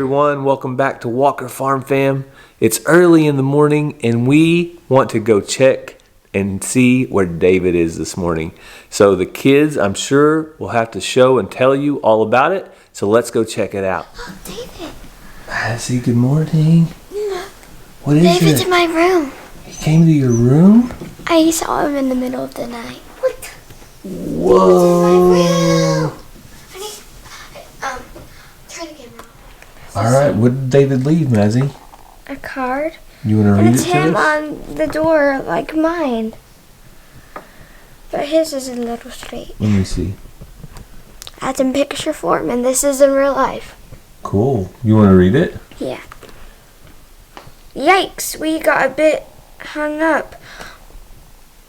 everyone. Welcome back to Walker Farm Fam. It's early in the morning and we want to go check and see where David is this morning. So the kids, I'm sure, will have to show and tell you all about it. So let's go check it out. Oh, David. Lassie, good morning. No. What is David's it? in my room. He came to your room? I saw him in the middle of the night. What? Whoa. He's in my room. Turn the camera. All right, what did David leave, Mazzy? A card. You want to read And it's it to him us? on the door like mine. But his is a little straight. Let me see. That's in picture form, and this is in real life. Cool. You want to read it? Yeah. Yikes, we got a bit hung up.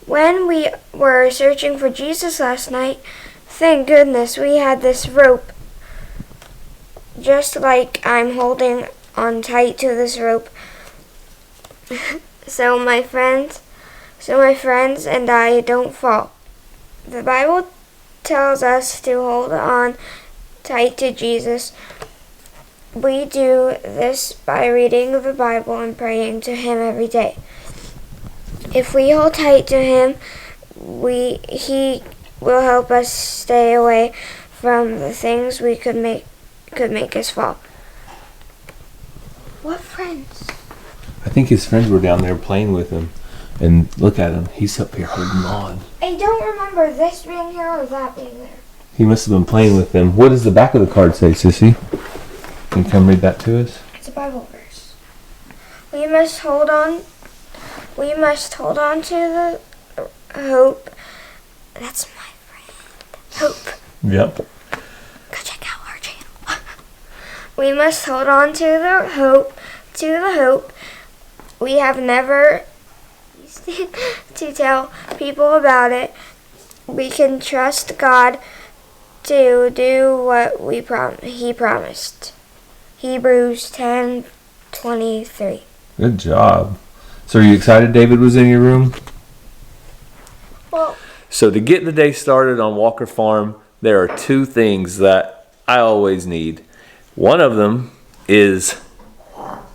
When we were searching for Jesus last night, thank goodness we had this rope. Just like I'm holding on tight to this rope. so my friends and I don't fall. The Bible tells us to hold on tight to Jesus. We do this by reading the Bible and praying to Him every day. If we hold tight to Him, He will help us stay away from the things we could make us fall. What friends? I think his friends were down there playing with him. And look at him. He's up here holding on. I don't remember this being here or that being there. He must have been playing with them. What does the back of the card say, Sissy? Can you come read that to us? It's a Bible verse. We must hold on to the hope. That's my friend. Hope. Yep. Go check out our channel. We must hold on to the hope. We have never to tell people about it. We can trust God to do what He promised. Hebrews 10:23. Good job. So are you excited David was in your room? Well, So to get the day started on Walker Farm, there are two things that I always need. One of them is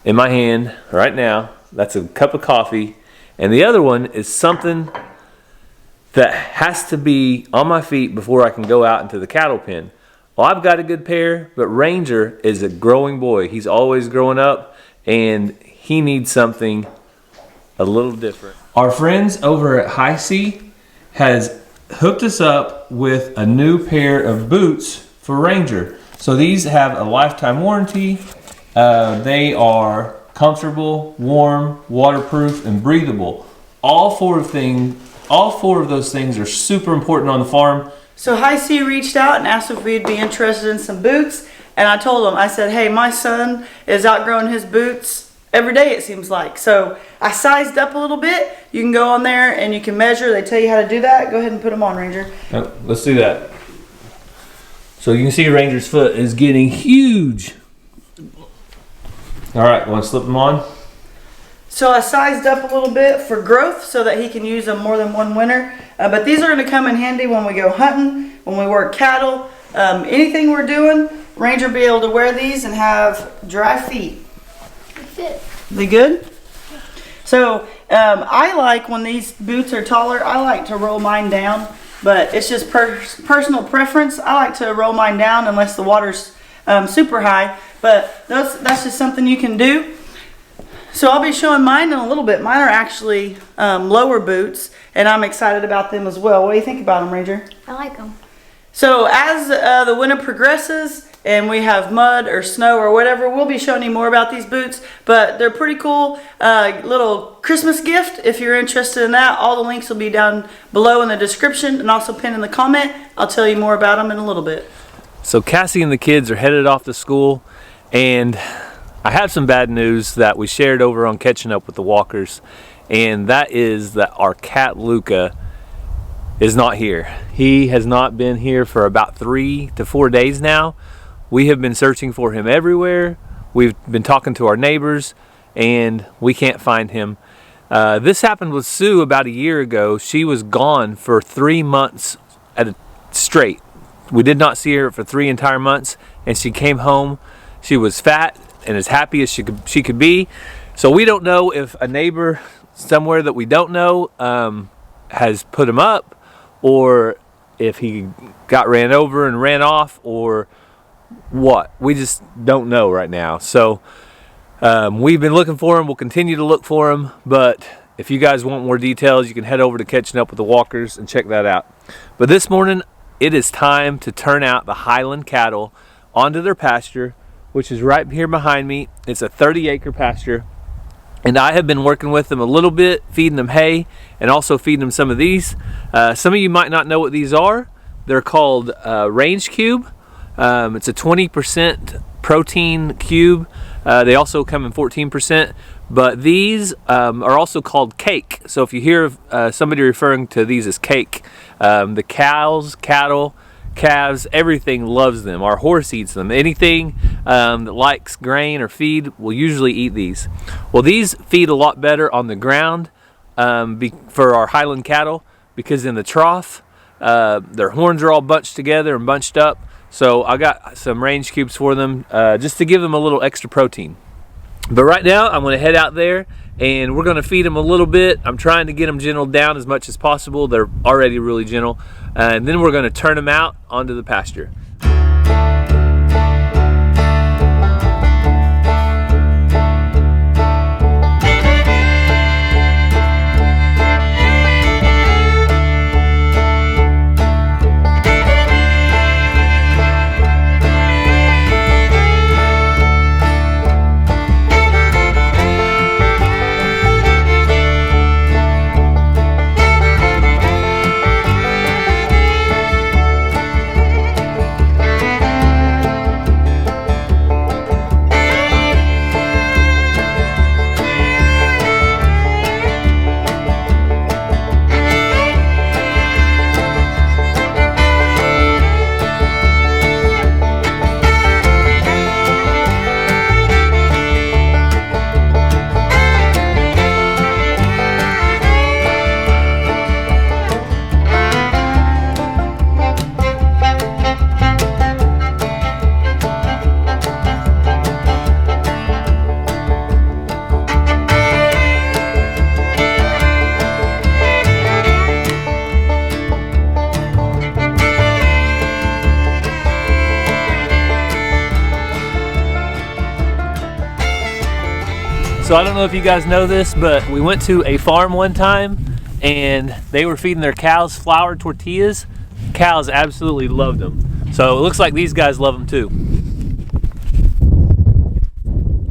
in my hand right now. That's a cup of coffee. And the other one is something that has to be on my feet before I can go out into the cattle pen. Well, I've got a good pair, but Ranger is a growing boy. He's always growing up, and he needs something a little different. Our friends over at High C has hooked us up with a new pair of boots for Ranger. So these have a lifetime warranty. They are comfortable, warm, waterproof, and breathable. All four of those things are super important on the farm. So High C reached out and asked if we'd be interested in some boots. And I told them, I said, hey, my son is outgrowing his boots every day, it seems like. So I sized up a little bit. You can go on there and you can measure. They tell you how to do that. Go ahead and put them on, Ranger. Let's do that. So you can see Ranger's foot is getting huge. All right, want to slip them on? So I sized up a little bit for growth so that he can use them more than one winter. But these are going to come in handy when we go hunting, when we work cattle, anything we're doing. Ranger will be able to wear these and have dry feet. fit. They good? So I like when these boots are taller, I like to roll mine down, but it's just personal preference. I like to roll mine down unless the water's super high, but that's just something you can do. So I'll be showing mine in a little bit. Mine are actually lower boots, and I'm excited about them as well. What do you think about them, Ranger? I like them. So as the winter progresses and we have mud or snow or whatever, we'll be showing you more about these boots, but they're pretty cool. Little Christmas gift if you're interested in that. All the links will be down below in the description and also pinned in the comment. I'll tell you more about them in a little bit. So Cassie and the kids are headed off to school, and I have some bad news that we shared over on Catching Up with the Walkers, and that is that our cat Luca is not here. He has not been here for about 3 to 4 days now. We have been searching for him everywhere. We've been talking to our neighbors, and we can't find him. This happened with Sue about a year ago. She was gone for 3 months at a straight. We did not see her for 3 entire months, and she came home. She was fat and as happy as she could be. So we don't know if a neighbor somewhere that we don't know has put him up, or if he got ran over and ran off, or what. We just don't know right now. So we've been looking for him. We'll continue to look for him, but if you guys want more details, you can head over to Catching Up with the Walkers and check that out. But this morning, it is time to turn out the Highland cattle onto their pasture, which is right here behind me. It's a 30-acre pasture, and I have been working with them a little bit, feeding them hay and also feeding them some of these. Some of you might not know what these are. They're called Range Cube. It's a 20% protein cube. They also come in 14%, but these are also called cake. So if you hear somebody referring to these as cake, the cows, cattle, calves, everything loves them. Our horse eats them. Anything that likes grain or feed will usually eat these. Well, these feed a lot better on the ground for our Highland cattle, because in the trough, their horns are all bunched together and bunched up. So I got some range cubes for them just to give them a little extra protein. But right now I'm going to head out there and we're going to feed them a little bit. I'm trying to get them gentled down as much as possible. They're already really gentle. And then we're going to turn them out onto the pasture. So I don't know if you guys know this, but we went to a farm one time and they were feeding their cows flour tortillas. Cows absolutely loved them. So it looks like these guys love them too.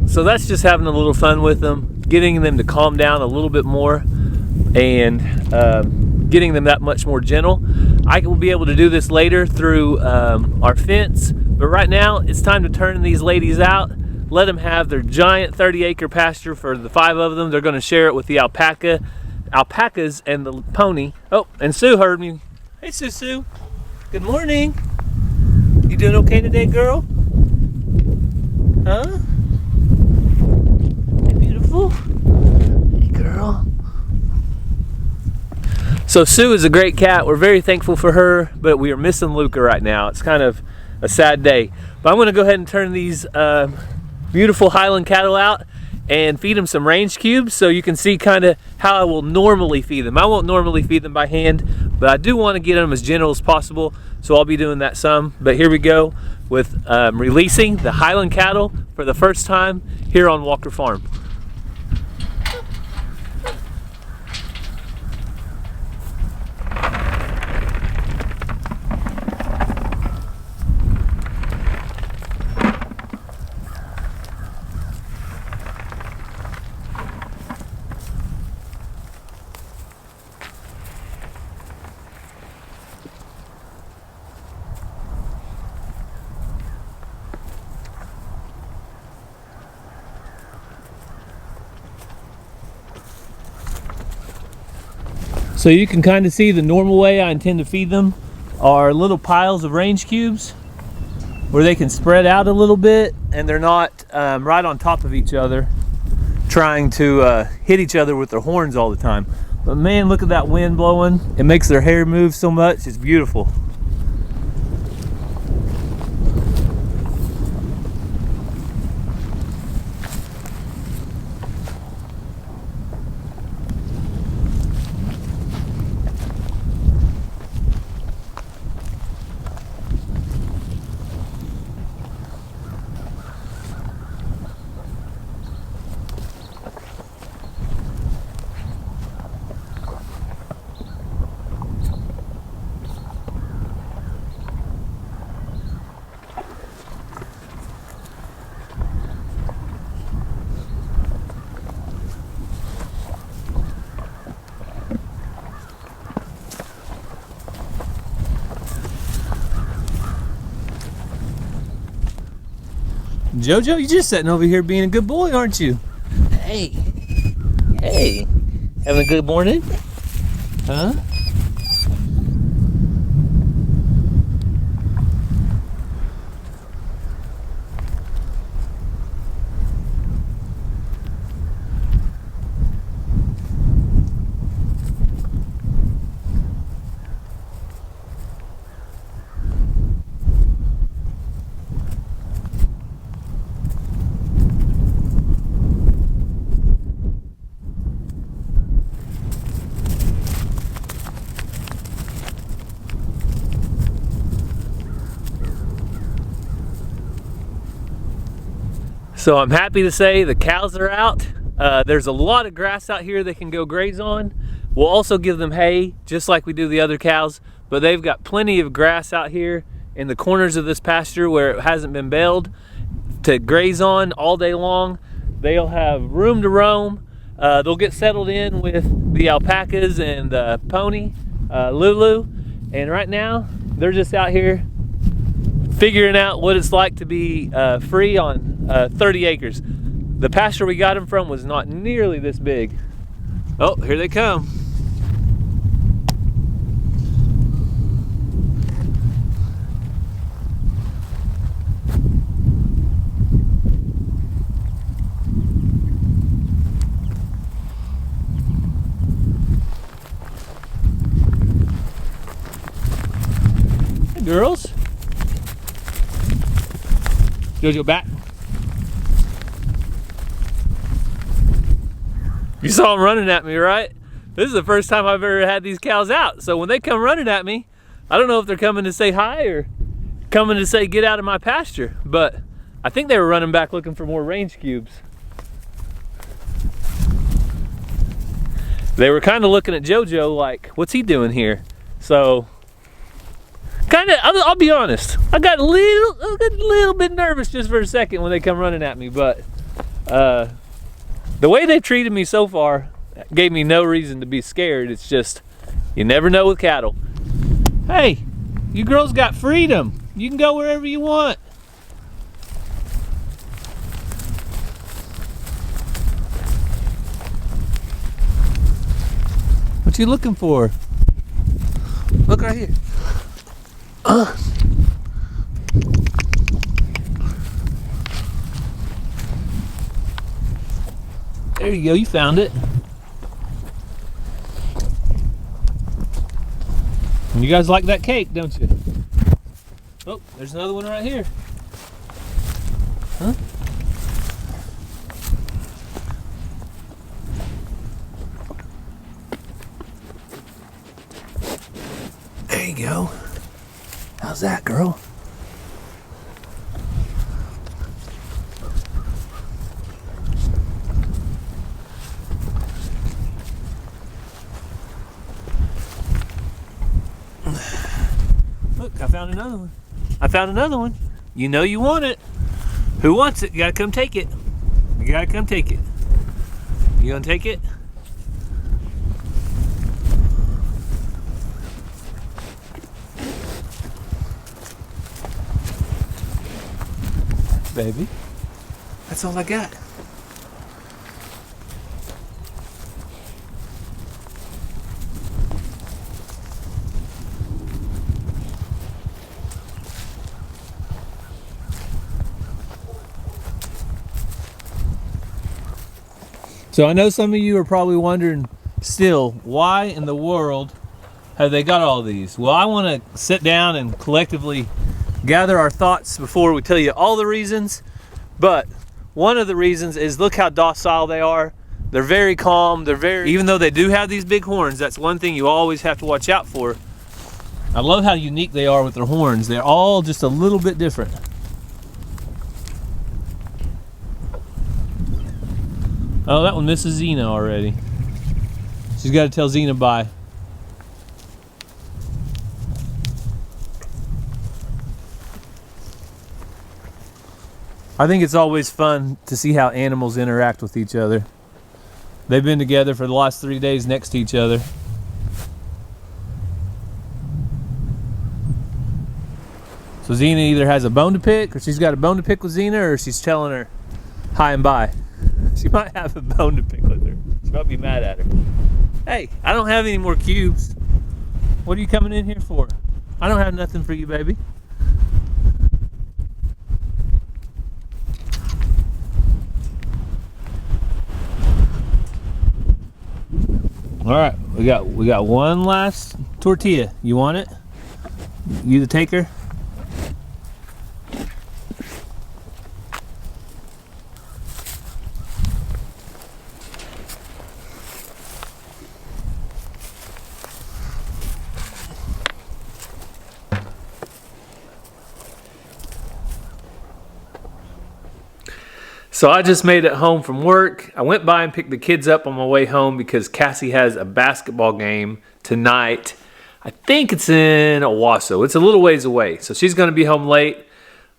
So that's just having a little fun with them, getting them to calm down a little bit more and getting them that much more gentle. I will be able to do this later through our fence, but right now it's time to turn these ladies out. Let them have their giant 30-acre pasture for the 5 of them. They're going to share it with the alpacas and the pony. Oh, and Sue heard me. Hey, Sue. Good morning. You doing okay today, girl? Huh? Hey, beautiful. Hey, girl. So Sue is a great cat. We're very thankful for her, but we are missing Luca right now. It's kind of a sad day. But I'm going to go ahead and turn these beautiful Highland cattle out and feed them some range cubes so you can see kind of how I will normally feed them. I won't normally feed them by hand, but I do want to get them as gentle as possible, so I'll be doing that some. But here we go with releasing the Highland cattle for the first time here on Walker Farm. So you can kind of see the normal way I intend to feed them are little piles of range cubes where they can spread out a little bit and they're not right on top of each other trying to hit each other with their horns all the time. But man, look at that wind blowing. It makes their hair move so much. It's beautiful. Jojo, you just sitting over here being a good boy, aren't you? Hey. Hey. Having a good morning? Huh? So I'm happy to say the cows are out. There's a lot of grass out here they can go graze on. We'll also give them hay, just like we do the other cows, but they've got plenty of grass out here in the corners of this pasture where it hasn't been baled to graze on all day long. They'll have room to roam. They'll get settled in with the alpacas and the pony, Lulu. And right now, they're just out here figuring out what it's like to be free on 30 acres. The pasture we got them from was not nearly this big. Oh, here they come. Hey, girls. Jojo, back. You saw them running at me, right? This is the first time I've ever had these cows out. So when they come running at me, I don't know if they're coming to say hi or coming to say get out of my pasture, but I think they were running back looking for more range cubes. They were kind of looking at Jojo like, what's he doing here? So, I'll be honest, I got a little bit nervous just for a second when they come running at me, but the way they've treated me so far gave me no reason to be scared. It's just, you never know with cattle. Hey, you girls got freedom. You can go wherever you want. What you looking for? Look right here. There you go, you found it. And you guys like that cake, don't you? Oh, there's another one right here. Huh? There you go. How's that, girl? Look, I found another one. I found another one. You know you want it. Who wants it? You gotta come take it. You gotta come take it. You gonna take it? Baby, that's all I got. So I know some of you are probably wondering still, why in the world have they got all these? Well, I want to sit down and collectively gather our thoughts before we tell you all the reasons, but one of the reasons is look how docile they are. They're very calm. Even though they do have these big horns, that's one thing you always have to watch out for. I love how unique they are with their horns. They're all just a little bit different. Oh, that one misses Xena already. She's got to tell Xena bye. I think it's always fun to see how animals interact with each other. They've been together for the last 3 days next to each other. So Xena either has a bone to pick, or she's got a bone to pick with Xena, or she's telling her hi and bye. She might have a bone to pick with her. She might be mad at her. Hey, I don't have any more cubes. What are you coming in here for? I don't have nothing for you, baby. All right, we got one last tortilla. You want it? You the taker? So I just made it home from work. I went by and picked the kids up on my way home because Cassie has a basketball game tonight. I think it's in Owasso. It's a little ways away. So she's going to be home late.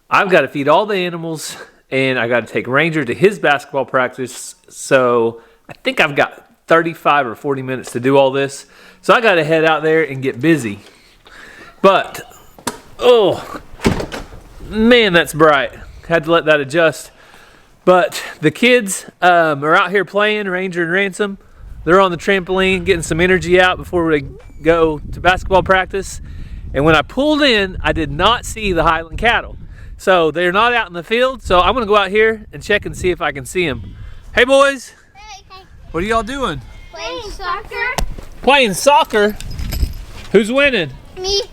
I've got to feed all the animals, and I got to take Ranger to his basketball practice. So I think I've got 35 or 40 minutes to do all this. So I got to head out there and get busy. But, oh, man, that's bright. Had to let that adjust. But the kids are out here playing, Ranger and Ransom. They're on the trampoline getting some energy out before we go to basketball practice. And when I pulled in, I did not see the Highland cattle. So they're not out in the field. So I'm going to go out here and check and see if I can see them. Hey, boys. Hey. What are y'all doing? Playing soccer. Playing soccer? Who's winning? Me.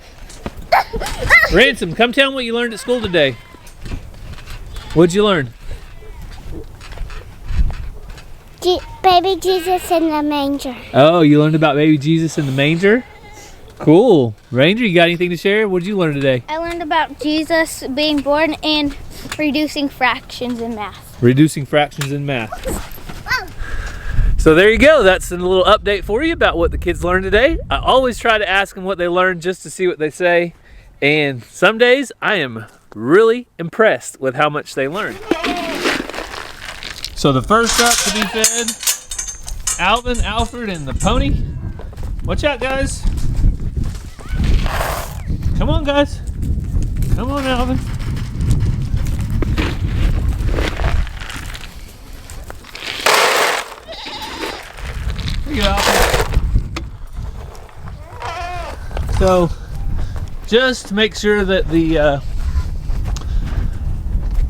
Ransom, come tell them what you learned at school today. What'd you learn? Baby Jesus in the manger. Oh, you learned about baby Jesus in the manger? Cool. Ranger, you got anything to share? What did you learn today? I learned about Jesus being born and reducing fractions in math. Reducing fractions in math. So there you go. That's a little update for you about what the kids learned today. I always try to ask them what they learned just to see what they say. And some days I am really impressed with how much they learn. So the first up to be fed, Alvin, Alfred, and the pony. Watch out, guys. Come on, guys. Come on, Alvin. Here you go, Alvin. So, just to make sure that the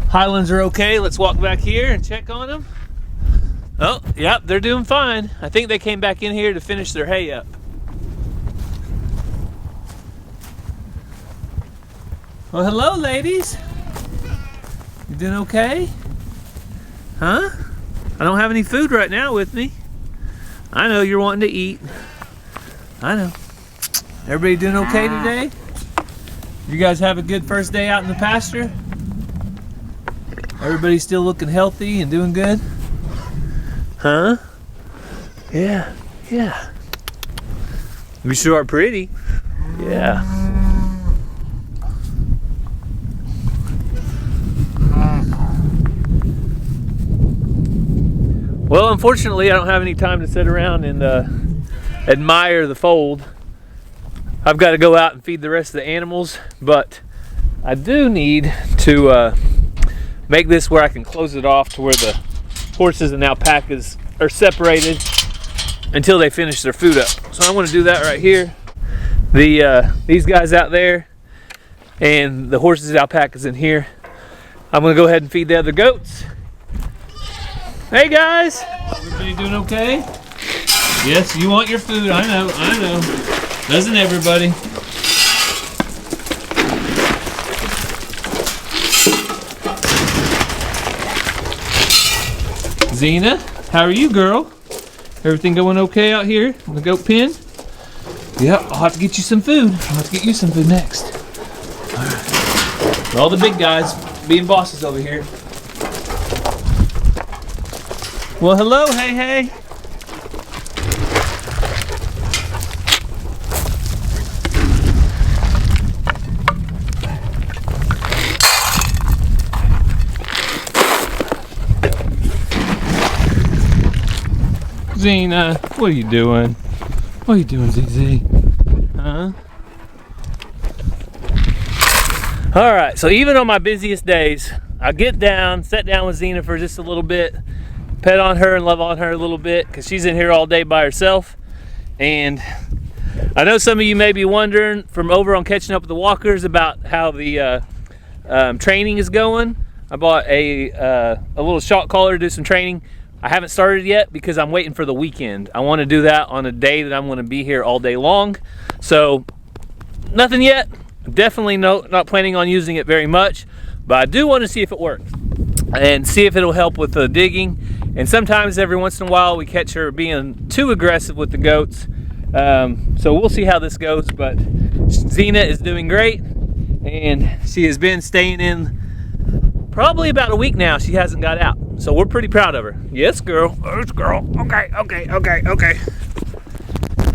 Highlands are okay, let's walk back here and check on them. Oh, yep, they're doing fine. I think they came back in here to finish their hay up. Well, hello, ladies. You doing okay? Huh? I don't have any food right now with me. I know you're wanting to eat. I know. Everybody doing okay today? You guys have a good first day out in the pasture? Everybody still looking healthy and doing good? Huh? Yeah. We sure are pretty. Yeah. Well, unfortunately, I don't have any time to sit around and admire the fold. I've got to go out and feed the rest of the animals, but I do need to make this where I can close it off to where the horses and alpacas are separated until they finish their food up. So I want to do that right here. These guys out there and the horses and alpacas in here. I'm going to go ahead and feed the other goats. Hey guys! Everybody doing okay? Yes, you want your food. I know. Doesn't everybody? Xena, how are you, girl? Everything going okay out here in the goat pen? Yep, I'll have to get you some food. I'll have to get you some food next. All right. All the big guys being bosses over here. Well, hello, hey. Xena, what are you doing? What are you doing, ZZ? Huh? All right, so even on my busiest days, I get down, sit down with Xena for just a little bit, pet on her and love on her a little bit because she's in here all day by herself. And I know some of you may be wondering from over on Catching Up with the Walkers about how the training is going. I bought a little shot collar to do some training. I haven't started yet because I'm waiting for the weekend. I want to do that on a day that I'm going to be here all day long. So nothing yet. Definitely not planning on using it very much, but I do want to see if it works and see if it'll help with the digging. And sometimes every once in a while we catch her being too aggressive with the goats. So we'll see how this goes, but Xena is doing great and she has been staying in probably about a week now. She hasn't got out, so we're pretty proud of her. Yes, girl. Yes, girl. Okay.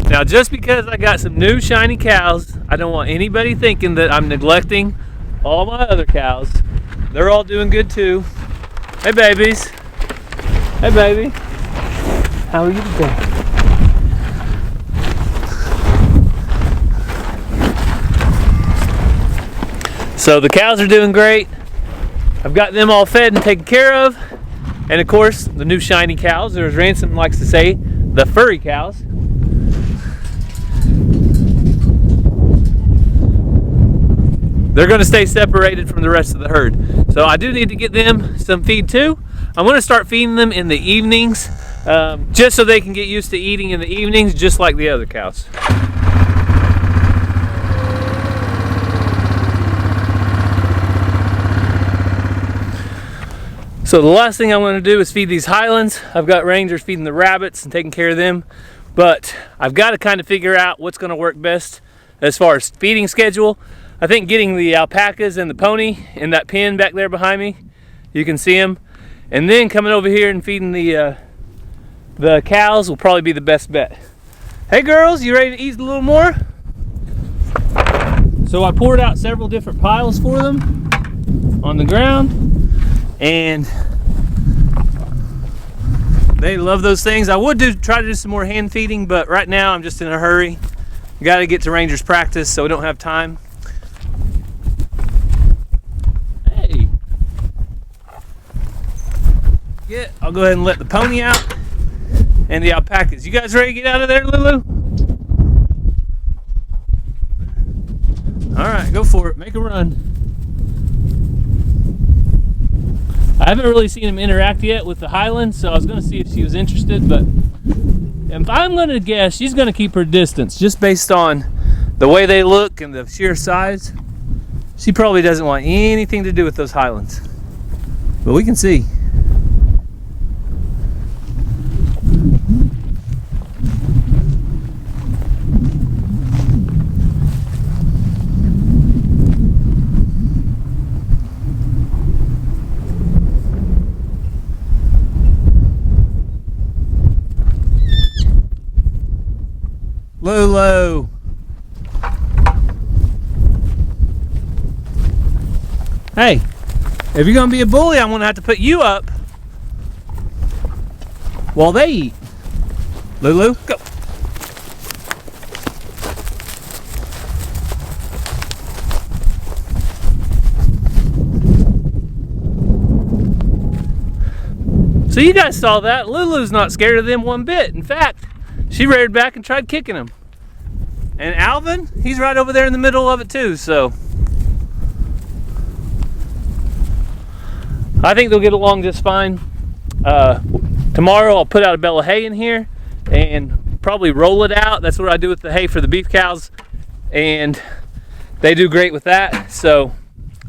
Now, just because I got some new shiny cows, I don't want anybody thinking that I'm neglecting all my other cows. They're all doing good too. Hey, babies. Hey, baby. How are you today? So the cows are doing great. I've got them all fed and taken care of. And of course, the new shiny cows, or as Ransom likes to say, the furry cows. They're going to stay separated from the rest of the herd. So I do need to get them some feed too. I'm going to start feeding them in the evenings, just so they can get used to eating in the evenings, just like the other cows. So the last thing I'm going to do is feed these Highlands. I've got Rangers feeding the rabbits and taking care of them, but I've got to kind of figure out what's going to work best as far as feeding schedule. I think getting the alpacas and the pony in that pen back there behind me, you can see them, and then coming over here and feeding the cows will probably be the best bet. Hey girls, you ready to eat a little more? So I poured out several different piles for them on the ground, and they love those things. I would try to do some more hand feeding, but right now I'm just in a hurry. Got to get to Rangers practice, so we don't have time. Hey. Yeah, I'll go ahead and let the pony out and the alpacas. You guys ready to get out of there, Lulu? All right, go for it. Make a run. I haven't really seen him interact yet with the Highlands, so I was going to see if she was interested, but if I'm going to guess, she's going to keep her distance just based on the way they look and the sheer size. She probably doesn't want anything to do with those Highlands, but we can see. Lulu. Hey, if you're gonna be a bully, I'm gonna have to put you up while they eat. Lulu, go. So you guys saw that. Lulu's not scared of them one bit. In fact, she reared back and tried kicking him. And Alvin, he's right over there in the middle of it too, so I think they'll get along just fine. Tomorrow I'll put out a bale of hay in here and probably roll it out. That's what I do with the hay for the beef cows, and they do great with that, so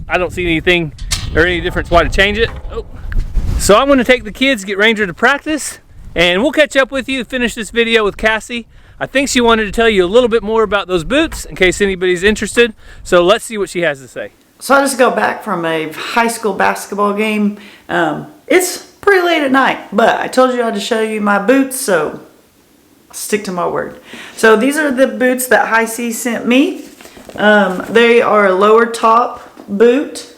I don't see anything or any difference why to change it. Oh. So I'm going to take the kids, get Ranger to practice, and we'll catch up with you, finish this video with Cassie. I think she wanted to tell you a little bit more about those boots in case anybody's interested. So let's see what she has to say. So I just got back from a high school basketball game. It's pretty late at night, but I told you I had to show you my boots, so I'll stick to my word. So these are the boots that High C sent me. They are a lower top boot.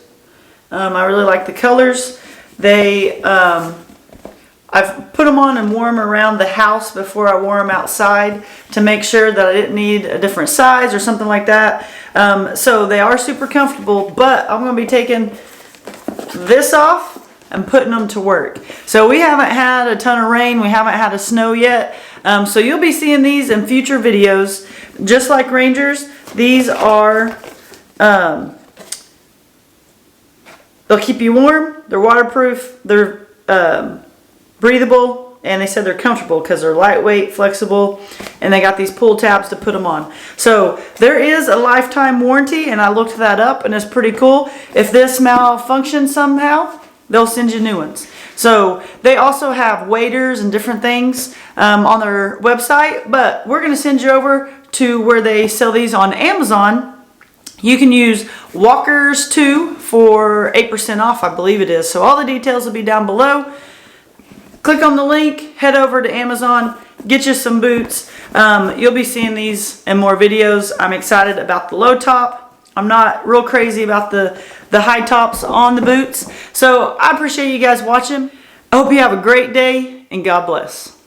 I really like the colors. They I've put them on and wore them around the house before I wore them outside to make sure that I didn't need a different size or something like that. So they are super comfortable, but I'm going to be taking this off and putting them to work. So we haven't had a ton of rain. We haven't had a snow yet. So you'll be seeing these in future videos. Just like Rangers, these are, they'll keep you warm. They're waterproof. They're breathable, and they said they're comfortable because they're lightweight, flexible, and they got these pull tabs to put them on. So there is a lifetime warranty, and I looked that up, and it's pretty cool. If this malfunctions somehow, they'll send you new ones. So they also have waders and different things on their website, but we're going to send you over to where they sell these on Amazon. You can use Walkers 2 for 8% off, I believe it is. So all the details will be down below. Click on the link, head over to Amazon, get you some boots. You'll be seeing these in more videos. I'm excited about the low top. I'm not real crazy about the high tops on the boots. So I appreciate you guys watching. I hope you have a great day, and God bless.